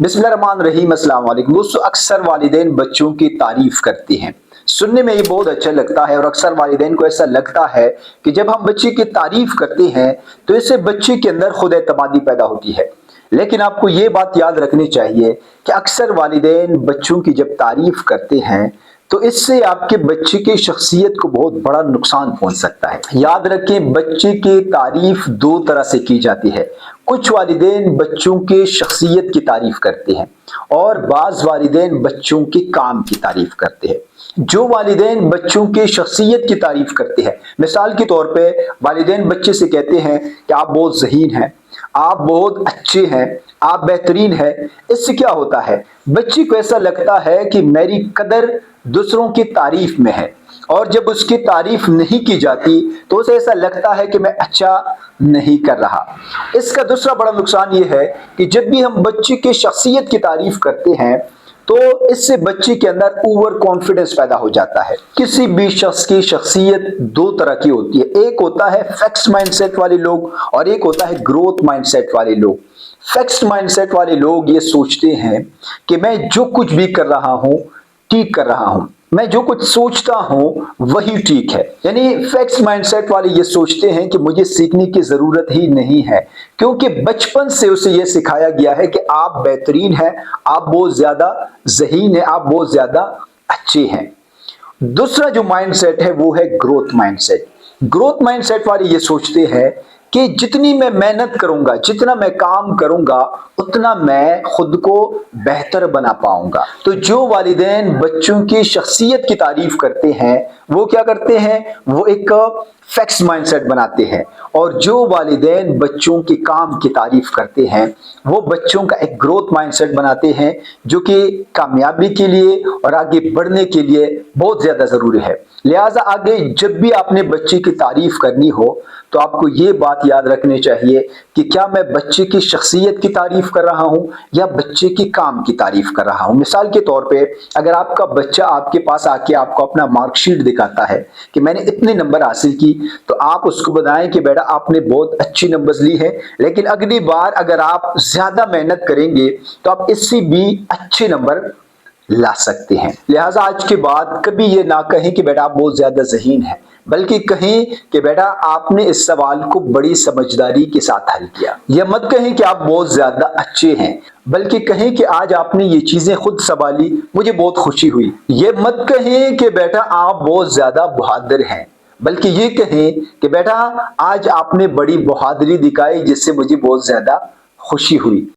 बिस्मिल्लाहिर्रहमानिर्रहीम। अस्सलाम वालेकुम दोस्तों, अक्सर वालिदैन बच्चों की तारीफ करते हैं। सुनने में ये बहुत अच्छा लगता है और अक्सर वालिदैन को ऐसा लगता है कि जब हम बच्चे की तारीफ करते हैं तो इससे बच्चे के अंदर खुद एतमादी पैदा होती है। लेकिन आपको ये बात याद रखनी चाहिए कि अक्सर वालिदैन बच्चों की जब तारीफ करते हैं तो इससे आपके बच्चे की शख्सियत को बहुत बड़ा नुकसान पहुंच सकता है। याद रखें, बच्चे की तारीफ दो तरह से की जाती है। कुछ वालिदैन बच्चों के शख्सियत की तारीफ करते हैं और बाज़ वालिदैन बच्चों के काम की तारीफ करते हैं। जो वालिदैन बच्चों के शख्सियत की तारीफ करते हैं, मिसाल के तौर पे वालिदैन बच्चे से कहते हैं कि आप बहुत ज़हीन हैं, आप बहुत अच्छे हैं, आप बेहतरीन हैं। इससे क्या होता है, बच्चे को ऐसा लगता है कि मेरी कदर दूसरों की तारीफ में है, और जब उसकी तारीफ नहीं की जाती तो उसे ऐसा लगता है कि मैं अच्छा नहीं कर रहा। इसका दूसरा बड़ा नुकसान ये है कि जब भी हम बच्चे की शख्सियत की तारीफ करते हैं तो इससे बच्चे के अंदर ओवर कॉन्फिडेंस पैदा हो जाता है। किसी भी शख्स की शख्सियत दो तरह की होती है, एक होता है फिक्स्ड माइंडसेट वाले लोग और एक होता है ग्रोथ माइंडसेट वाले लोग। फिक्स्ड माइंडसेट वाले लोग ये सोचते हैं कि मैं जो कुछ भी कर रहा हूं ठीक कर रहा हूं, मैं जो कुछ सोचता हूं वही ठीक है। यानी फिक्स्ड माइंडसेट वाले ये सोचते हैं कि मुझे सीखने की जरूरत ही नहीं है, क्योंकि बचपन से उसे ये सिखाया गया है कि आप बेहतरीन हैं, आप बहुत ज्यादा ज़हीन हैं, आप बहुत ज्यादा अच्छे हैं। दूसरा जो माइंडसेट है वो है ग्रोथ माइंडसेट। ग्रोथ माइंडसेट वाले ये सोचते हैं कि जितनी मैं मेहनत करूंगा, जितना मैं काम करूंगा, उतना मैं खुद को बेहतर बना पाऊंगा। तो जो वालिदैन बच्चों की शख्सियत की तारीफ करते हैं वो क्या करते हैं, वो एक फिक्स्ड माइंडसेट बनाते हैं, और जो वालिदैन बच्चों के काम की तारीफ करते हैं वो बच्चों का एक ग्रोथ माइंडसेट बनाते हैं, जो कि कामयाबी के लिए और आगे बढ़ने के लिए बहुत ज्यादा जरूरी है। लिहाजा आगे जब भी आपने बच्चे की तारीफ करनी हो तो आपको ये बात याद रखनी चाहिए कि क्या मैं बच्चे की शख्सियत की तारीफ कर रहा हूं या बच्चे की काम की तारीफ कर रहा हूं। मिसाल के तौर पे अगर आपका बच्चा आपके पास आके आपको अपना मार्कशीट दिखाता है कि मैंने इतने नंबर हासिल की, तो आप उसको बताएं कि बेटा आपने बहुत अच्छी नंबर्स ली है, लेकिन अगली बार अगर आप ज्यादा मेहनत करेंगे तो आप इससे भी अच्छे नंबर ला सकते हैं। लिहाजा आज के बाद कभी ये ना कहें कि बेटा आप बहुत ज्यादा ज़हीन हैं, बल्कि कहें कि बेटा आपने इस सवाल को बड़ी समझदारी के साथ हल किया। यह मत कहें कि आप बहुत ज्यादा अच्छे हैं, बल्कि कहें कि आज आपने ये चीजें खुद संभाली, मुझे बहुत खुशी हुई। ये मत कहें कि बेटा आप बहुत ज्यादा बहादुर हैं, बल्कि ये कहें कि बेटा आज आपने बड़ी बहादुरी दिखाई जिससे मुझे बहुत ज्यादा खुशी हुई।